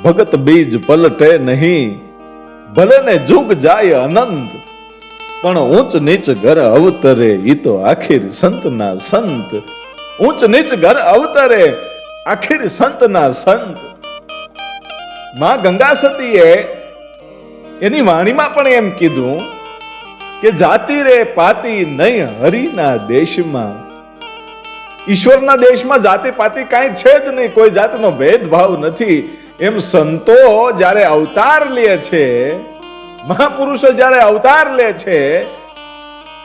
ભગત બીજ પલટે નહીં, ભલે ને જુગ જાય અનંત, પણ ઊંચ નીચ ઘર અવતરે ઈ તો આખિર સંતના સંત. ઊંચ નીચ ઘર અવતરે આખિર સંતના સંત. માં ગંગા સતીએ એની વાણીમાં પણ એમ કીધું કે જાતિ રે પાતી નહીં હરિના દેશમાં. ઈશ્વરના દેશમાં જાતિ પાતિ કાંઈ છે જ નહીં, કોઈ જાતનો ભેદભાવ નથી. એમ સંતો જ્યારે અવતાર લે છે, મહાપુરુષો જ્યારે અવતાર લે છે,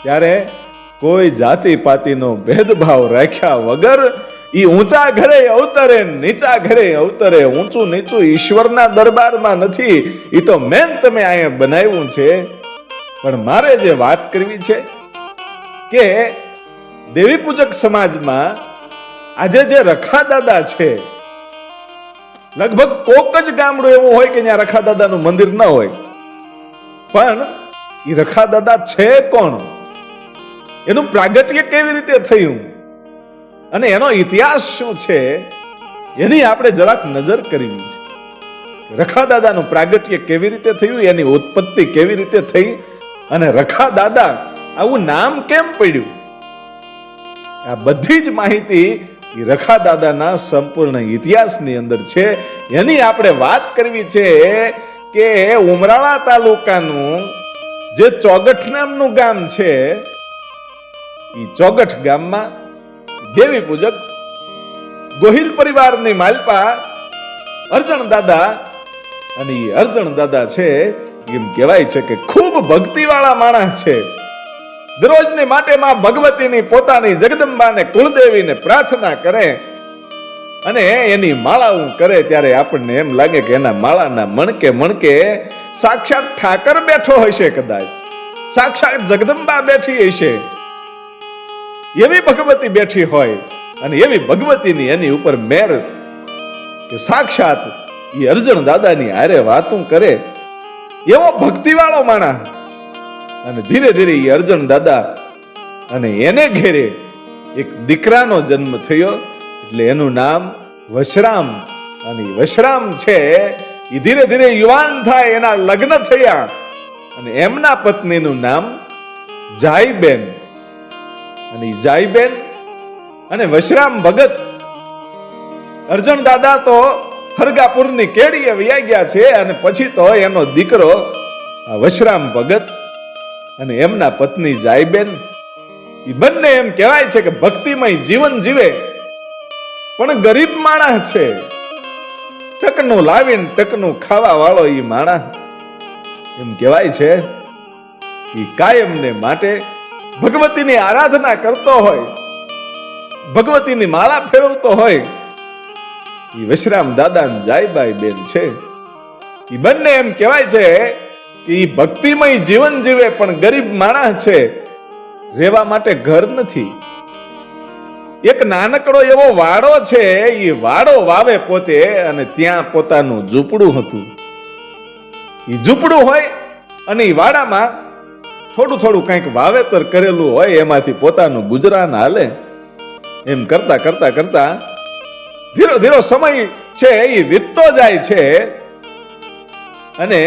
ત્યારે કોઈ જાતિ પાતિનો ભેદભાવ રાખ્યા વગર ઈ ઊંચા ઘરે અવતરે, નીચા ઘરે અવતરે. ઊંચું નીચું ઈશ્વરના દરબારમાં નથી, ઈ તો મેન તમે અહીંયા બનાવ્યું છે. પણ મારે જે વાત કરવી છે કે દેવી પૂજક સમાજમાં આજે જે રખા દાદા છે, લગભગ કોક જ ગામડું એવું હોય કે ત્યાં રખા દાદાનું મંદિર ન હોય. પણ એ રખા દાદા છે કોણ, એનું પ્રાગટ્ય કેવી રીતે થયું અને એનો ઇતિહાસ શું છે, એની આપણે જરાક નજર કરવી છે. રખા દાદાનું પ્રાગટ્ય કેવી રીતે થયું, એની ઉત્પત્તિ કેવી રીતે થઈ અને રખા દાદા આવું નામ કેમ પડ્યું, આ બધી જ માહિતી રખા દાદાના સંપૂર્ણ ઇતિહાસની અંદર છે. એની આપણે વાત કરવી છે કે ઉમરાળા તાલુકાનું જે ચોગઠ નામનું ગામ છે, એ ચોગઠ ગામમાં દેવી પૂજક ગોહિલ પરિવારની માલપા અરજણ દાદા, અને એ અરજણ દાદા છે એમ કહેવાય છે કે ખૂબ ભક્તિવાળા માણસ છે. દરરોજની માટે માં ભગવતીની પોતાની જગદંબાને કુળદેવીને પ્રાર્થના કરે અને એની માળાઓ કરે, ત્યારે આપણને એમ લાગે કે એના માળાના મણકે મણકે સાક્ષાત ઠાકર બેઠો હશે, કદાચ સાક્ષાત જગદંબા બેઠી હશે, એવી ભગવતી બેઠી હોય. અને એવી ભગવતીની એની ઉપર મેર કે સાક્ષાત એ અરજણ દાદાની હારે વાતું કરે, એવો ભક્તિવાળો માણસ. અને ધીરે ધીરે એ અરજણ દાદા અને એને ઘેરે એક દીકરાનો જન્મ થયો, એટલે એનું નામ વશરામ. અને વશરામ છે એ ધીરે ધીરે યુવાન થાય, એના લગ્ન થયા અને એમના પત્નીનું નામ જાઈબેન. અને જાઈબેન અને વશરામ ભગત. અરજણ દાદા તો હરગાપુરની કેડીએ વયા ગયા છે, અને પછી તો એનો દીકરો વશરામ ભગત અને એમના પત્ની જાઈબેન, એ બંને એમ કહેવાય છે કે ભક્તિમય જીવન જીવે, પણ ગરીબ માણસ છે. ટકનું લાવીને ટકનું ખાવા વાળો એ માણસ. એમ કહેવાય છે કે કાયમને માટે ભગવતીની આરાધના કરતો હોય, ભગવતીની માળા ફેરવતો હોય. એ વશરામ દાદા ને જાઈબાઈ બેન છે, એ બંને એમ કહેવાય છે કે એ ભક્તિમય જીવન જીવે, પણ ગરીબ માણસ છે, રહેવા માટે ઘર નથી. એક નાનકડો એવો વાડો છે, એ વાડો વાવે પોતે, અને ત્યાં પોતાનું ઝૂંપડું હતું. એ ઝૂંપડું હોય અને એ વાડામાં થોડું થોડું કંઈક વાવેતર કરેલું હોય, એમાંથી પોતાનું ગુજરાન હાલે. એમ કરતા કરતા કરતા ધીરો ધીરો સમય છે એ વીતતો જાય છે. અને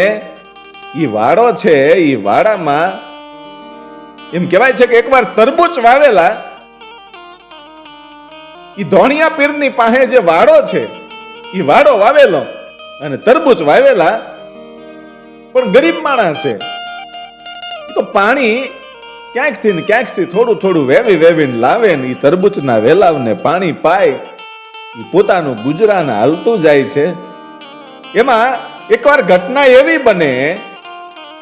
એ વાડો છે, એ વાડામાં એમ કહેવાય છે કે એકવાર તરબૂચ વાવેલા. એ ધોણિયા પીરની પાસે જે વાડો છે, એ વાડો વાવેલો અને તરબૂચ વાવેલા, પણ ગરીબ માણસ છે, તો પાણી ક્યાંકથી ને ક્યાંકથી થોડું થોડું વેવી વેવીને લાવે ને એ તરબૂચના વેલાવને પાણી પાય, એ પોતાનું ગુજરાન હાલતું જાય છે. એમાં એકવાર ઘટના એવી બને,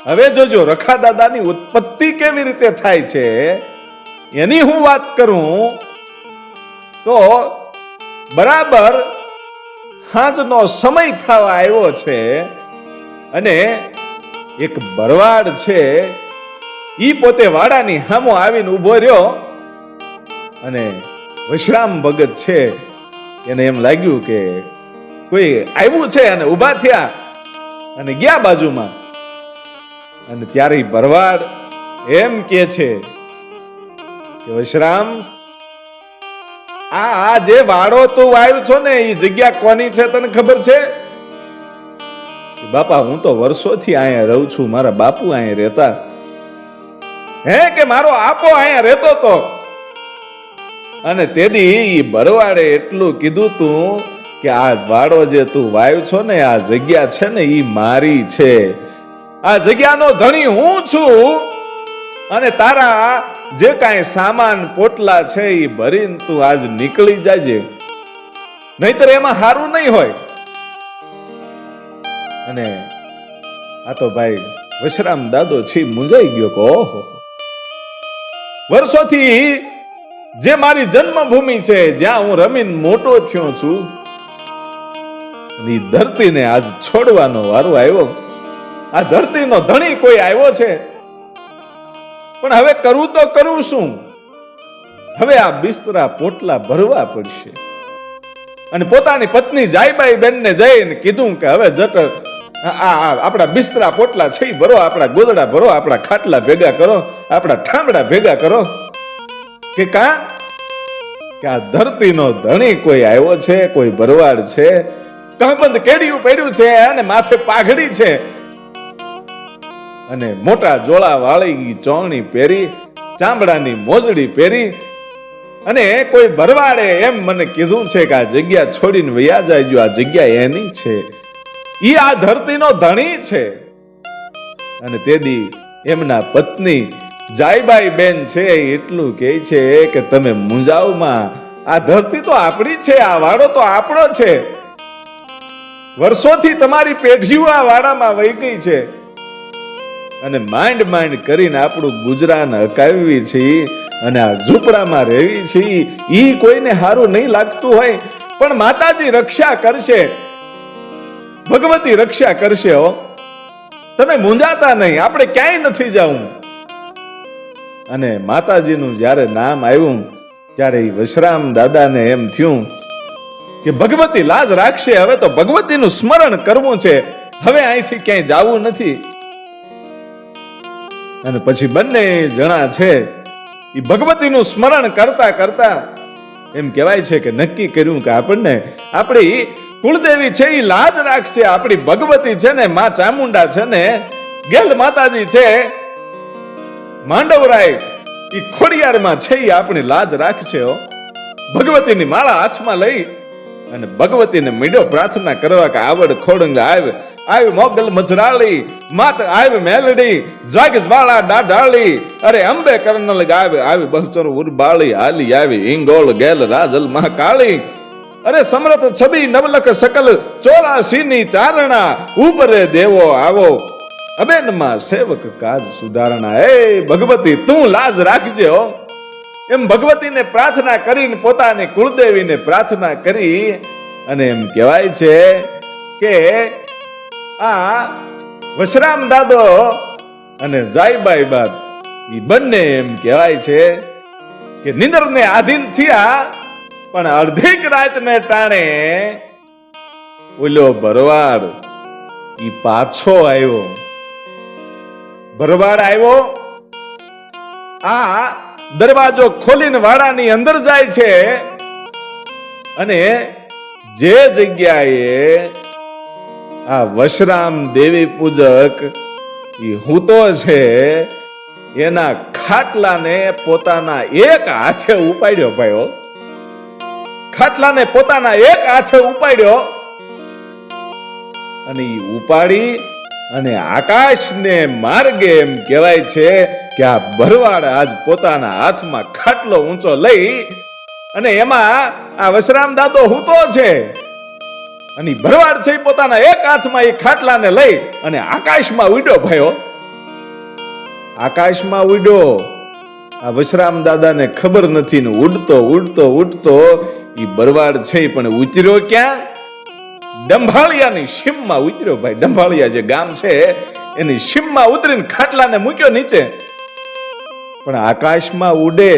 હવે જોજો રખા દાદાની ઉત્પત્તિ કેવી રીતે થાય છે એની હું વાત કરું તો બરાબર સાંજનો સમય થવા આવ્યો છે, અને એક ભરવાડ છે ઈ પોતે વાડાની સામો આવીને ઉભો રહ્યો, અને વશરામ ભગત છે એને એમ લાગ્યું કે કોઈ આવ્યું છે, અને ઉભા થયા અને ગયા બાજુમાં. અને ત્યારે ભરવાડ એમ કે છે કે વશરામ, આ જે વાડો તું આવ્યો છો ને એ જગ્યા કોની છે તને ખબર છે? બાપા હું તો વર્ષોથી અહીંયા રહું છું, મારા બાપુ અહીંયા રહેતા. હે કે મારો આપો અહીંયા રહેતો તો. અને તેદી ભરવાડે એટલું કીધું તું કે આ વાડો જે તું વાવ્યો છો ને, આ જગ્યા છે ને ઈ મારી છે, આ જગ્યાનો ધણી હું છું. અને તારા જે કાંઈ સામાન પોટલા છે એ ભરીને તું આજ નીકળી જાજે, નહીતર એમાં હારું નહીં હોય. અને આ તો ભાઈ વશરામ દાદો છે મૂંઝાઈ ગયો કે ઓહો, વર્ષોથી જે મારી જન્મભૂમિ છે, જ્યાં હું રમીને મોટો થયો છું, એ ધરતીને આજ છોડવાનો વારો આવ્યો. આ ધરતીનો ધણી કોઈ આવ્યો છે, પણ હવે કરવું તો કરવું શું? હવે આ બિસ્તરા પોટલા ભરવા પડશે. અને પોતાની પત્ની જાયબાઈ બેનને જઈને કીધું કે હવે જટ આપણા બિસ્તરા પોટલા છે ભરો, આપણા ગોદડા ભરો, આપણા ખાટલા ભેગા કરો, આપણા ઠામડા ભેગા કરો. કે આ ધરતીનો ધણી કોઈ આવ્યો છે, કોઈ ભરવાડ છે, કમબંધ કેડિયું પડ્યું છે અને માથે પાઘડી છે અને મોટા જોળા વાળી ચોણી પહેરી, ચામડાની મોજડી પહેરી, અને કોઈ ભરવાડે એમ મને કીધું છે કે આ જગ્યા છોડીને વયા જાય, આ જગ્યા એની છે, ઈ આ ધરતીનો ધણી છે. અને તેદી એમના પત્ની જાયબાઈ બેન છે એટલું કહે છે કે તમે મુંજાવમાં, આ ધરતી તો આપણી છે, આ વાડો તો આપણો છે, વર્ષોથી તમારી પેઢીઓ આ વાડામાં વહી ગઈ છે, અને માંડ માંડ કરીને આપણું ગુજરાન હકાવી છે, અને આ ઝૂંપડામાં રહેવી છે. ઈ કોઈને સારું નહીં લાગતું હોય, પણ માતાજી રક્ષા કરશે, ભગવતી રક્ષા કરશે. હો, તમે મૂંઝાતા નહીં, આપણે ક્યાંય નથી જવું. અને માતાજીનું જ્યારે નામ આવ્યું ત્યારે વશરામ દાદાને એમ થયું કે ભગવતી લાજ રાખશે, હવે તો ભગવતીનું સ્મરણ કરવું છે, હવે અહીંથી ક્યાંય જવું નથી. અને પછી બંને જણા છે એ ભગવતીનું સ્મરણ કરતા કરતા એમ કહેવાય છે કે નક્કી કર્યું કે આપણને આપણી કુળદેવી છે એ લાજ રાખશે, આપણી ભગવતી છે ને, માં ચામુંડા છે ને, ગેલ માતાજી છે, માંડવરાય એ ખોડિયારમાં છે એ આપણી લાજ રાખશે. ભગવતીની માળા હાથમાં લઈ અને ભગવતીને મીડો પ્રાર્થના કરવા કે આવડ ખોડંગ આવે મોગલ મજરાળી, માત આવે મેલડી, જાગ જ્વાળા ડાઢાળી, અરે અંબે કરનલ ગાવે આવે બહુચર ઉરબાળી, હાલી આવી ઈંગોળ ગેલ રાજલ મહાકાળી, અરે સમરથ છબી નવલખ સકલ 84 ની ચારણા, ઉપરે દેવો આવો અબેનમાં સેવક કાજ સુધારણા. એ ભગવતી તું લાજ રાખજે. હો, એમ ભગવતીને પ્રાર્થના કરીને પોતાની કુળદેવીને પ્રાર્થના કરી અને એમ કહેવાય છે કે આ વશરામ દાદો અને જાયબાઈ બાદ એ બંને એમ કહેવાય છે કે નિંદરને આધીન થયા, પણ અડધીક રાતને ટાણે ઓલો ભરવાડ ઈ પાછો આવ્યો. ભરવાડ આવ્યો, આ દરવાજો ખોલીને વાડાની અંદર જાય છે, અને જે જગ્યાએ આ વશરામ દેવી પૂજક ઈ હૂતો છે એના ખાટલાને પોતાના એક હાથે ઉપાડ્યો. ભાઈઓ, ખાટલાને પોતાના એક હાથે ઉપાડ્યો અને ઈ ઉપાડી અને આકાશને માર્ગે એમ કહેવાય છે કે આ ભરવાડ આજ પોતાના હાથમાં ખાટલો ઊંચો લઈ અને એમાં આ વશરામ દાદો હૂતો છે, અને ભરવાડ છે પોતાના એક હાથમાં એ ખાટલાને લઈ અને આકાશમાં ઉડ્યો. ભાઈઓ, આકાશમાં ઉડ્યો. આ વશરામ દાદાને ખબર નથી ને ઉડતો ઉડતો ઉડતો એ ભરવાડ છે પણ ઉતર્યો ક્યાં? ડંભાળિયાની સીમમાં ઉતર્યો. ભાઈ, ડંભાળિયા જે ગામ છે એની સીમમાં ઉતરીને ખાટલાને મૂક્યો નીચે. પણ આકાશમાં ઉડે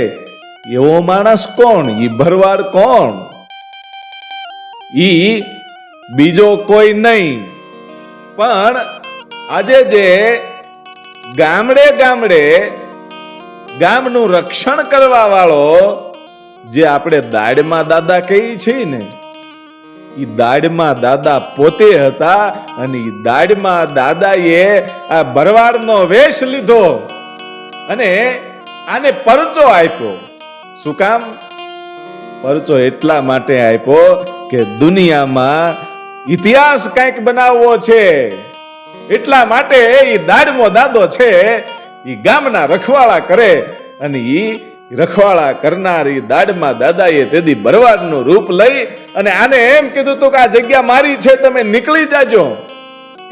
એવો માણસ કોણ? ઈ ભરવાડ કોણ? ઈ બીજો કોઈ નહીં, પણ આજે જે ગામડે ગામડે ગામનું રક્ષણ કરવા વાળો જે આપણે દાડમાં દાદા કહીએ છીએ ને, ઈ દાડમાં દાદા પોતે હતા અને ઈ દાડમાં દાદાએ આ ભરવાડનો વેશ લીધો અને આને પરચો આપ્યો. શું કામ? પરચો એટલા માટે આપ્યો કે દુનિયામાં ઇતિહાસ કંઈક બનાવવો છે. એટલા માટે ઈ દાડમો દાદો છે ઈ ગામના રખવાળા કરે અને ઈ રખવાળા કરનારી દાડમાં દાદાએ તેદી ભરવાડનું રૂપ લઈ અને આને એમ કીધું તું કે આ જગ્યા મારી છે, તમે નીકળી જાજો.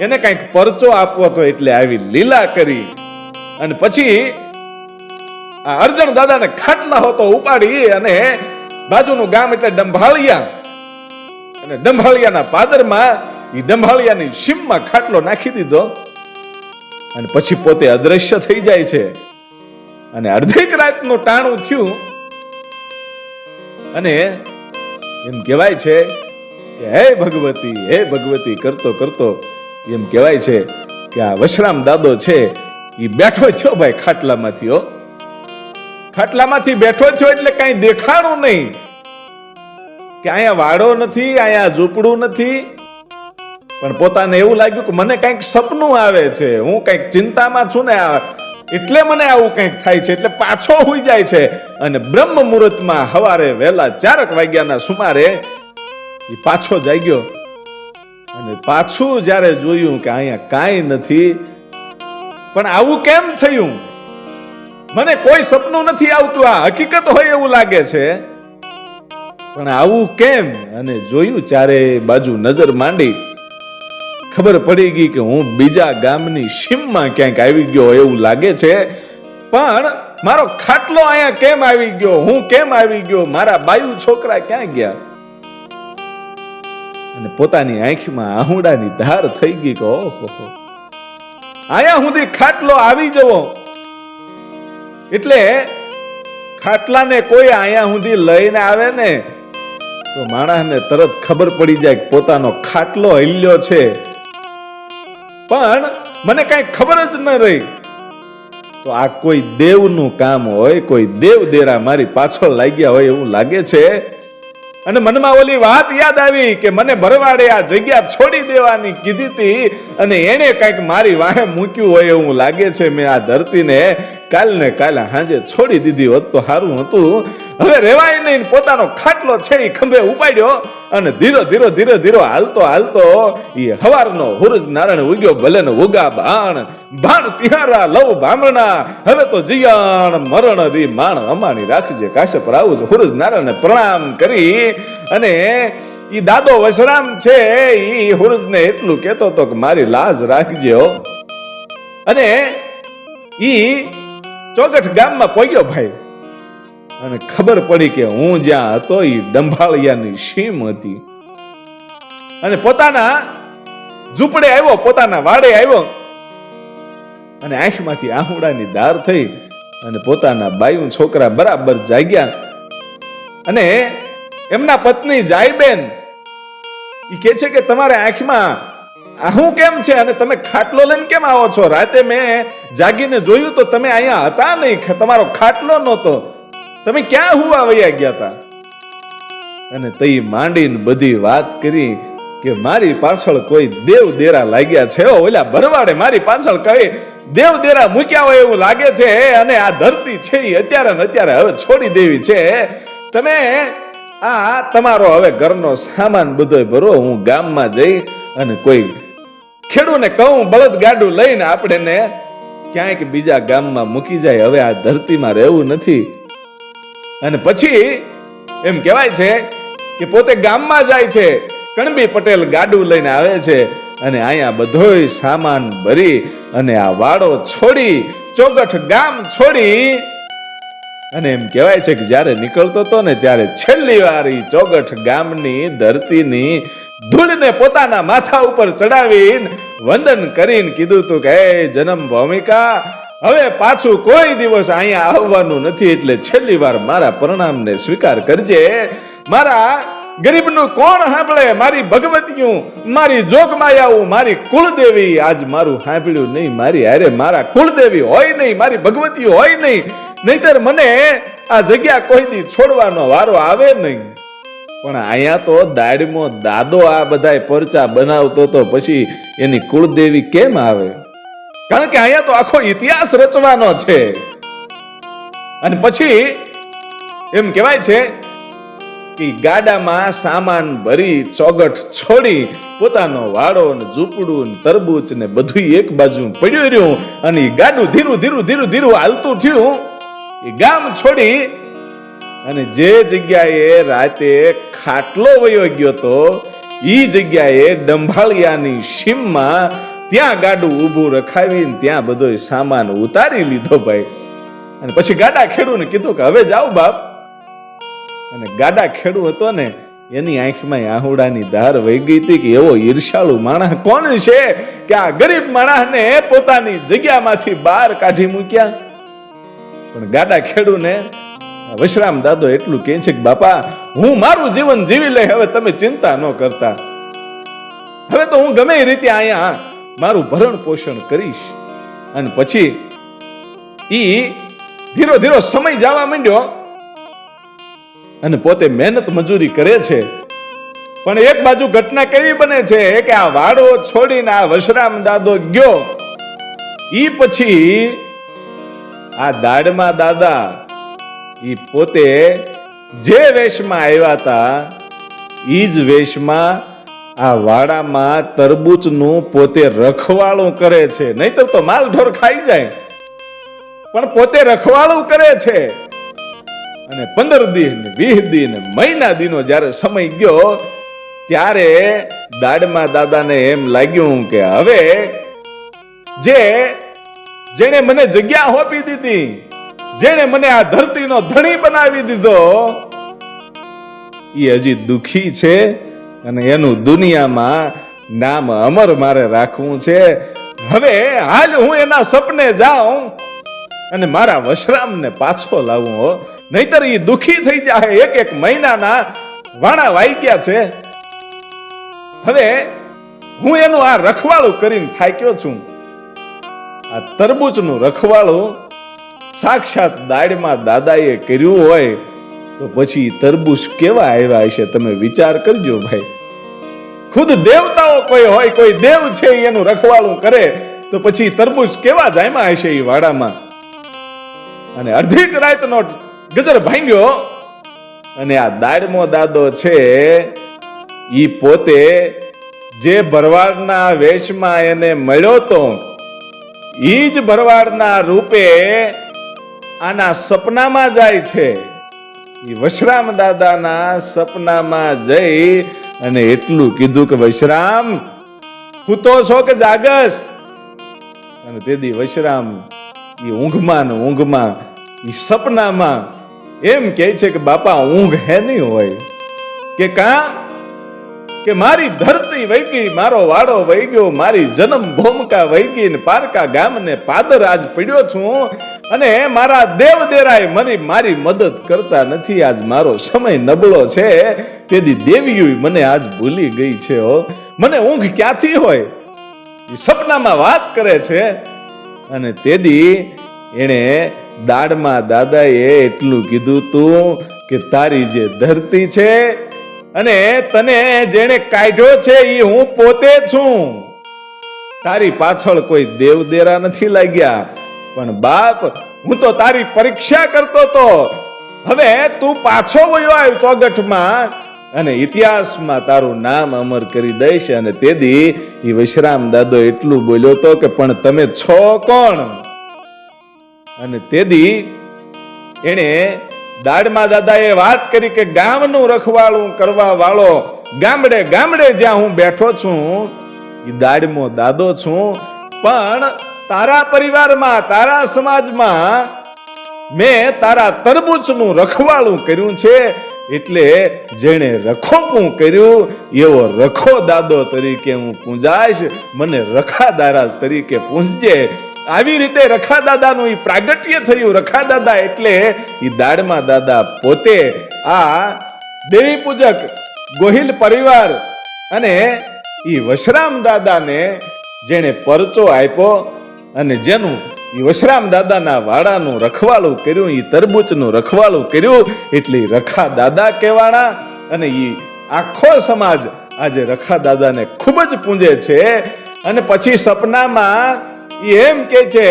એને કંઈક પરચો આપવો તો એટલે આવી લીલા કરી અને પછી આ અર્જણ દાદાને ખાટલા હોતો ઉપાડી અને બાજુનું ગામ એટલે ડંભાળિયા અને ડંભાળિયાના પાદરમાં ઈ ડંભાળિયાની સીમમાં ખાટલો નાખી દીધો અને પછી પોતે અદ્રશ્ય થઈ જાય છે. અને અડધીક રાતનું ટાણું થયું અને એમ કહેવાય છે કે હે ભગવતી કરતો કરતો એમ કહેવાય છે કે આ વશરામ દાદો છે એ બેઠો થયો ભાઈ ખાટલામાંથી. ખાટલામાંથી બેઠો થયો એટલે કઈ દેખાણું નહીં કે અહીંયા વાડો નથી, અહીંયા ઝૂંપડું નથી, પણ પોતાને એવું લાગ્યું કે મને કઈક સપનું આવે છે, હું કઈક ચિંતામાં છું ને એટલે મને આવું કંઈક થાય છે. એટલે પાછો હોઈ જાય છે અને બ્રહ્મ મુહૂર્તમાં સવારે વહેલા 4 વાગ્યાના સુમારે એ પાછો જાગ્યો અને પાછું જ્યારે જોયું કે અહીંયા કાંઈ નથી. પણ આવું કેમ થયું? મને કોઈ સપનું નથી આવતું, આ હકીકત હોય એવું લાગે છે, પણ આવું કેમ? અને જોયું ચારે બાજુ નજર માંડી, ખબર પડી ગઈ કે હું બીજા ગામની સીમમાં ક્યાંક આવી ગયો એવું લાગે છે. પણ મારો ખાટલો અહીંયા કેમ આવી ગયો? હું કેમ આવી ગયો? મારા બાયુ છોકરા ક્યાં ગયા? અને પોતાની આંખમાં આહુડાની ધાર થઈ ગઈ કે ઓહો, અહીંયા સુધી ખાટલો આવી જવો એટલે ખાટલાને કોઈ અહીંયા સુધી લઈને આવે ને તો માણસને તરત ખબર પડી જાય કે પોતાનો ખાટલો હિલ્યો છે. પણ મને કઈ ખબર જ ન રહી. તો આ કોઈ દેવનું કામ હોય, કોઈ દેવ દેરા મારી પાછળ લાગ્યા હોય એવું લાગે છે. અને મનમાં ઓલી વાત યાદ આવી કે મને ભરવાડે આ જગ્યા છોડી દેવાની કીધી હતી અને એને કઈક મારી વાહે મૂક્યું હોય એવું લાગે છે. મેં આ ધરતીને કાલને કાલે હાંજે છોડી દીધી હોત તો સારું હતું. હવે રેવાય નહીં. પોતાનો ખાટલો છે એ ખંભે ઉપાડ્યો અને ધીરો હાલતો એ હવારનો હુરજ નારાયણ ઉગ્યો ભલે ને ઉગા બાણ તિહારા લવ ભામણા હવે તો જીયાણ મરણ રી માણ અમાણી રાખજે કાશ્યપ રાઉજ. હુરજ નારાયણને પ્રણામ કરી અને ઈ દાદો વશરામ છે ઈ હુરજને એટલું કહેતો હતો કે મારી લાજ રાખજો. અને ઈ ચોગઠ ગામમાં પહોંચ્યો ભાઈ અને ખબર પડી કે હું જ્યાં હતો એ ડંભાળિયાની સીમ હતી. અને પોતાના ઝૂંપડે આવ્યો, પોતાના વાડે આવ્યો અને આંખમાંથી આહુડાની ધાર થઈ અને પોતાના બાયુ છોકરા બરાબર જાગ્યા. અને એમના પત્ની જાયબેન ઈ કહે છે કે તમારે આંખમાં આહું કેમ છે અને તમે ખાટલો લઈને કેમ આવો છો? રાતે મેં જાગીને જોયું તો તમે અહીંયા હતા નહીં, તમારો ખાટલો નહોતો, તમે ક્યાં હુવા વયા ગયા હતા? અને તઈ માંડીને બધી વાત કરી કે મારી પાછળ કોઈ દેવ દેરા લાગ્યા છે. ઓલા ભરવાડે મારી પાછળ કઈ દેવ દેરા મૂક્યા હોય એવું લાગે છે અને આ ધરતી છે એ અત્યારે ને અત્યારે હવે છોડી દેવી છે. તમે આ તમારો હવે ઘરનો સામાન બધો ભરો, હું ગામમાં જઈ અને કોઈ ખેડૂને કહું બળદ ગાડું લઈને આપણે ક્યાંક બીજા ગામમાં મૂકી જાય. હવે આ ધરતીમાં રહેવું નથી. અને પછી એમ કહેવાય છે કે પોતે ગામમાં જાય છે. કણબી પટેલ ગાડું લઈને આવે છે અને અહીંયા બધોય સામાન ભરી અને આ વાડો છોડી ચોગઠ ગામ છોડી અને એમ કહેવાય છે કે જ્યારે નીકળતો હતો ને ત્યારે છેલ્લી વાર ચોગઠ ગામની ધરતીની ધૂળને પોતાના માથા ઉપર ચડાવીને વંદન કરીને કીધું હતું કે હે જન્મ ભૂમિકા, હવે પાછું કોઈ દિવસ અહીંયા આવવાનું નથી, એટલે છેલ્લી વાર મારા પ્રણામને સ્વીકાર કરજે. મારા ગરીબનું કોણ સાંભળે? મારી ભગવતીયું, મારી જોગમાયાઓ, મારી કુળદેવી આજ મારું સાંભળ્યું નહીં. મારી હારે મારા કુળદેવી હોય નહીં, મારી ભગવતીઓ હોય નહીં, નહીતર મને આ જગ્યા કોઈ દી છોડવાનો વારો આવે નહીં. પણ અહીંયા તો દાડમાં દાદો આ બધા પરચા બનાવતો તો પછી એની કુળદેવી કેમ આવે? કારણ કે અહીંયા તો આખો ઇતિહાસ રચવાનો છે. અને પછી એમ કહેવાય છે કે ગાડામાં સામાન ભરી ચોગઠ છોડી પોતાનો વાડો ને ઝૂંપડું ને તરબૂચ ને બધું એક બાજુ પડ્યું રહ્યું અને ગાડું ધીરું ધીરું ધીરું ધીરું હાલતું થયું. એ ગામ છોડી અને જે જગ્યાએ રાતે ખાટલો વયો ગયો તો ઈ જગ્યાએ ડંભાળિયાની સીમમાં ત્યાં ગાડું ઊભું રખાવીને ત્યાં બધો સામાન ઉતારી લીધો ભાઈ. અને પછી ગાડા ખેડૂને કીધું કે હવે જાઓ બાપ. અને ગાડા ખેડૂ હતો ને એની આંખમાં આહુડાની ધાર વહી ગઈ હતી કે એવો ઈર્ષાળુ માણસ કોણ છે કે આ ગરીબ માણસને પોતાની જગ્યામાંથી બહાર કાઢી મૂક્યા. પણ ગાડા ખેડૂને વશરામ દાદો એટલું કહે છે કે બાપા હું મારું જીવન જીવી લે, હવે તમે ચિંતા ન કરતા. હવે તો હું ગમે એ રીતે અહીંયા મારું ભરણ પોષણ કરીશ. અને પછી ઈ ધીરો ધીરો સમય જવા માંડ્યો અને પોતે મહેનત મજૂરી કરે છે. પણ એક બાજુ ઘટના કેવી બને છે કે આ વાડો છોડીને આ વશરામ દાદો ગયો. ઈ પછી આ દાડમાં દાદા ઈ પોતે જે વેશમાં આવ્યા હતા ઈ જ વેશમાં આ વાડામાં તરબૂચનું પોતે રખવાળું કરે છે. નહીતર તો માલ ઢોર ખાઈ જાય, પણ પોતે રખવાળું કરે છે. અને 15 દી ને 20 દી ને મહિના દીનો જ્યારે સમય ગયો ત્યારે દાડમાં દાદાને એમ લાગ્યું કે હવે જેણે મને જગ્યા હોપી દીધી, જેણે મને આ ધરતીનો ધણી બનાવી દીધો, એ હજી દુખી છે અને એનું દુનિયામાં નામ અમર મારે રાખવું છે. હવે હાલ હું એના સપને જાઉં અને મારા વશરામને પાછો લાવું હો, નહીતર એ દુખી થઈ જાય. એક મહિનાના વાણા વાઈ ગયા છે. હવે હું એનું આ રખવાળું કરીને થાક્યો છું. આ તરબૂચનું રખવાળું સાક્ષાત દાડમાં દાદાએ કર્યું હોય તો પછી તરબૂચ કેવા આવ્યા હશે તમે વિચાર કરજો ભાઈ. ખુદ દેવતાઓ કોઈ હોય, કોઈ દેવ છે એનું રખવાળું કરે તો પછી તરબૂચ કેવા જાયમાં હશે એ વાડામાં. અને અડધી રાતનો ગજર ભાંગ્યો અને આ દાડમો દાદો છે ઈ પોતે જે ભરવાડના વેશમાં એને મળ્યો તો ઈ જ ભરવાડના રૂપે આના સપનામાં જાય છે. ઈ વશરામ દાદાના સપનામાં જઈ અને એટલું કીધું કે વશરામ સૂતો છો કે જાગસ? અને તેથી વશરામ ઈ ઊંઘમાં ને ઊંઘમાં ઈ સપનામાં એમ કહે છે કે બાપા ઊંઘ હે નહીં હોય કે કામ કે મારી ધરતી વહી ગઈ, મારો વાડો વહી ગયો, મારી જન્મ ભૂમિકા વહી ગઈ ને પારકા ગામને પાદર આજ પડ્યો છું અને મારા દેવ દેરાય મારી મદદ કરતા નથી. આજ મારો સમય નબળો છે તેથી દેવીઓ મને આજ ભૂલી ગઈ છે. હો મને ઊંઘ ક્યાંથી હોય? એ સપનામાં વાત કરે છે. અને તેથી એને દાડમાં દાદાએ એટલું કીધું તું કે તારી જે ધરતી છે અને તને જેને કાઢ્યો છે એ હું પોતે છું. તારી પાછળ કોઈ દેવદેરા નથી લાગ્યા, પણ બાપ હું તો તારી પરીક્ષા કરતો તો. હવે તું પાછો વયો આવ્યો ચોગઠમાં અને ઇતિહાસમાં તારું નામ અમર કરી દઈશ. અને તેથી એ વશરામ દાદો એટલું બોલ્યો તો કે પણ તમે છો કોણ? અને તેથી એને દાડમાં દાદાએ વાત કરી કે ગામનું રખવાળું કરવા વાળો ગામડે ગામડે જ્યાં હું બેઠો છું એ દાડમો દાદો છું, પણ તારા પરિવારમાં તારા સમાજમાં મેં તારા તરબૂચનું રખવાળું કર્યું છે. એટલે જેણે રખોપું કર્યું એવો રખો દાદો તરીકે હું પૂંજાઈશ, મને રખા દાદા તરીકે પૂંજજે. આવી રીતે રખા દાદાનું ઈ પ્રાગટ્ય થયું. રખા દાદા એટલે ઈ દાડમાં દાદા પોતે આ દેવી પૂજક ગોહિલ પરિવાર અને ઈ વશરામ દાદાને જેણે પરચો આપ્યો અને જેનું ઈ વશરામ દાદાના વાડાનું રખવાળું કર્યું, ઈ તરબૂચનું રખવાળું કર્યું એટલે રખા દાદા કહેવાના. અને ઈ આખો સમાજ આજે રખા દાદાને ખૂબ જ પૂંજે છે. અને પછી સપનામાં ઈ એમ કે છે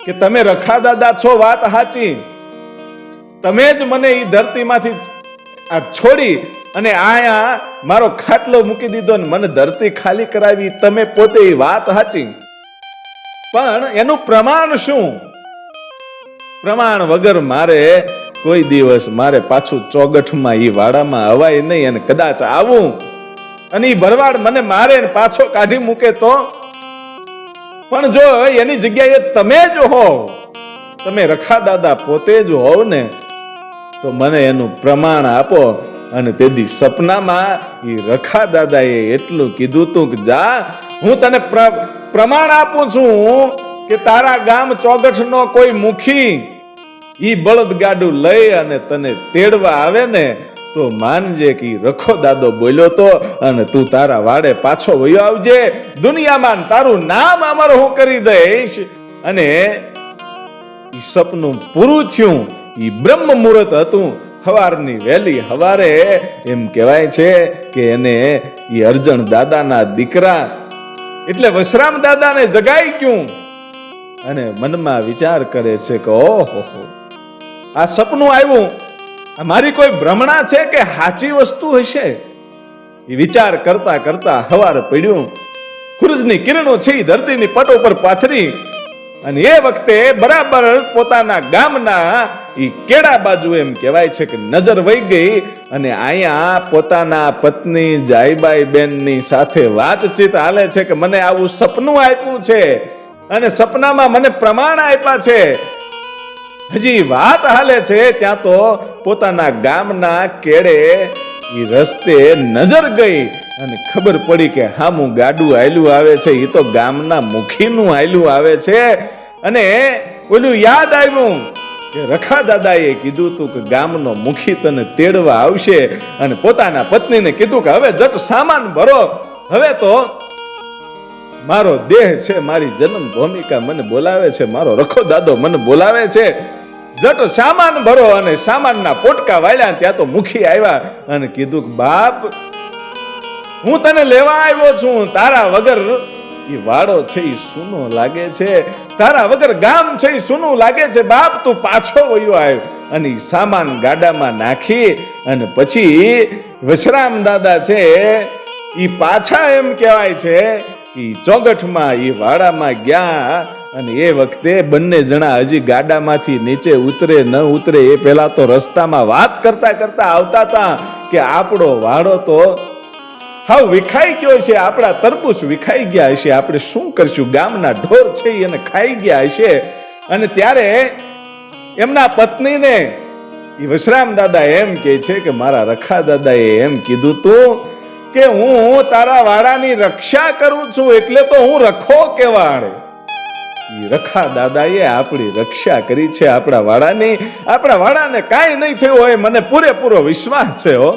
કે તમે રખા દાદા છો, વાત સાચી, તમે જ મને ઈ ધરતીમાંથી આ છોડી અને આયા મારો ખાટલો મૂકી દીધો ને મને ધરતી ખાલી કરાવી, તમે પોતે ઈ વાત સાચી, પણ એનું પ્રમાણ શું? પ્રમાણ વગર મારે કોઈ દિવસ મારે પાછું ચોગઠમાં ઈ વાડામાં અવાય નહીં, અને કદાચ આવું અને ઈ ભરવાડ મને મારે ને પાછો કાઢી મૂકે તો? પણ જો એની જગ્યાએ તમે જ હો, તમે રખા દાદા પોતે જ હોવ ને, તો મને એનું પ્રમાણ આપો. અને તેથી સપનામાં ઈ રખા દાદાએ એટલું કીધું તું કે જા, હું તને પ્રમાણ આપું છું કે તારા ગામ ચોગઠનો કોઈ મુખી ઈ બળદગાડું લઈ અને તને તેડવા આવે ને તો માનજે કે રખો દાદો બોલ્યો તો, અને તું તારા વાડે પાછો વયો આવજે, દુનિયામાં તારું નામ અમર હું કરી દઈશ. અને ઈ સપનું પૂરું થયું. ઈ બ્રહ્મ મુહૂર્ત હતું, સવારની વહેલી સવારે એમ કહેવાય છે કે એને ઈ અરજણ દાદાના દીકરા એટલે વશરામ દાદાને જગાઈ ગયું અને મનમાં વિચાર કરે છે કે ઓહો, આ સપનું આવ્યું, આ મારી કોઈ ભ્રમણા છે કે સાચી વસ્તુ હશે? એ વિચાર કરતા કરતા સવાર પડ્યું. સૂરજની કિરણો છે ધરતીની પટ ઉપર પાથરી, અને એ વખતે બરાબર પોતાના ગામના ઈ કેડા બાજુ એમ કહેવાય છે કે નજર વહી ગઈ, અને અહીંયા પોતાના પત્ની જાયબાઈ બેનની સાથે વાતચીત હાલે છે કે મને આવું સપનું આપ્યું છે અને સપનામાં મને પ્રમાણ આપ્યા છે. હજી વાત હાલે છે ત્યાં તો પોતાના ગામના કેડે ઈ રસ્તે નજર ગઈ અને ખબર પડી કે હામું ગાડું હાલ્યું આવે છે, એ તો ગામના મુખીનું હાલ્યું આવે છે. અને ઓલું યાદ આવ્યું કે રખા દાદાએ કીધું તું કે ગામનો મુખી તને તેડવા આવશે, અને પોતાના પત્નીને કીધું કે હવે જટ સામાન ભરો, હવે તો મારો દેહ છે, મારી જન્મ ભૂમિકા મને બોલાવે છે, મારો રખો દાદો મને બોલાવે છે, જટ સામાન ભરો. અને સામાનના પોટકા વાળ્યા ત્યાં તો મુખી આવ્યા અને કીધું કે બાપ, હું તને લેવા આવ્યો છું, તારા વગર ઈ વાડો છે ઈ સૂનો લાગે છે, તારા વગર ગામ છે ઈ સૂનું લાગે છે, બાપ તું પાછો વયો આવ્યો. અને ઈ સામાન ગાડામાં નાખી અને પછી વશરામ દાદા છે ઈ પાછા એમ કહેવાય છે ઈ ચોગઠમાં ઈ વાડામાં ગયા. અને એ વખતે બંને જણા હજી ગાડામાંથી નીચે ઉતરે ન ઉતરે એ પહેલા તો રસ્તામાં વાત કરતા કરતા આવતા હતા કે આપણો વાડો તો હાવ વિખાઈ ગયો છે, આપણા તરબૂચ વિખાઈ ગયા હશે, આપણે શું કરશું, ગામના ઢોર છે એને ખાઈ ગયા હશે. અને ત્યારે એમના પત્નીને ઈ વશરામ દાદા એમ કહે છે કે મારા રખા દાદાએ એમ કીધું તું કે હું તારા વાડાની રક્ષા કરું છું, એટલે તો હું રખો કહેવાય. રખા દાદાએ આપણી રક્ષા કરી છે આપણા વાડાની, આપણા વાડાને કાંઈ નહીં થયું હોય મને પૂરેપૂરો વિશ્વાસ છે હો.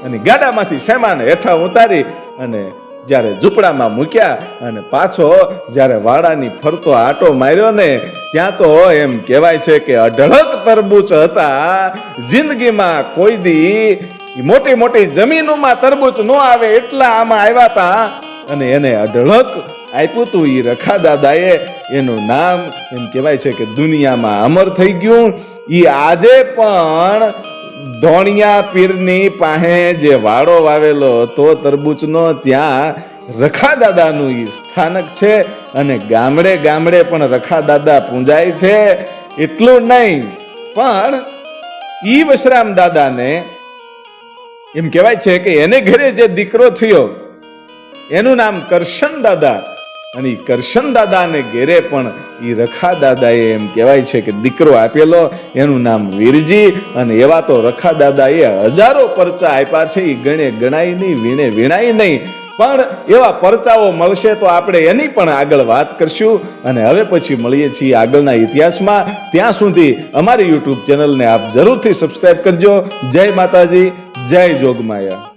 અને ગાડામાંથી સામાન હેઠા ઉતારી અને જ્યારે ઝૂંપડામાં મૂક્યા અને પાછો જ્યારે વાડાની ફરતો આટો માર્યો ને ત્યાં તો એમ કહેવાય છે કે અઢળક તરબૂચ હતા. જિંદગીમાં કોઈ દી મોટી મોટી જમીનોમાં તરબૂચ ન આવે એટલા આમાં આવ્યા હતા, અને એને અઢળક આપ્યું તું ઈ રખા દાદાએ. એનું નામ એમ કહેવાય છે કે દુનિયામાં અમર થઈ ગયું. ઈ આજે પણ ધોણિયા પીરની પાસે જે વાડો વાવેલો હતો તરબૂચનો, ત્યાં રખા દાદાનું ઈ સ્થાનક છે, અને ગામડે ગામડે પણ રખા દાદા પૂંજાય છે. એટલું નહીં પણ ઈ વશરામ દાદાને એમ કહેવાય છે કે એને ઘરે જે દીકરો થયો એનું નામ કરશન દાદા, અને કરશન દાદાને ઘેરે પણ ઈ રખા દાદાએ એમ કહેવાય છે કે દીકરો આપેલો, એનું નામ વીરજી. અને એવા તો રખા દાદાએ હજારો પરચા આપ્યા છે, ઈ ગણે ગણાય નહીં, વીણે વીણાય નહીં. પણ એવા પરચાઓ મળશે તો આપણે એની પણ આગળ વાત કરશું. અને હવે પછી મળીએ છીએ આગળના ઇતિહાસમાં. ત્યાં સુધી અમારી યુટ્યુબ ચેનલને આપ જરૂરથી સબસ્ક્રાઇબ કરજો. જય માતાજી, જય જોગમાયા.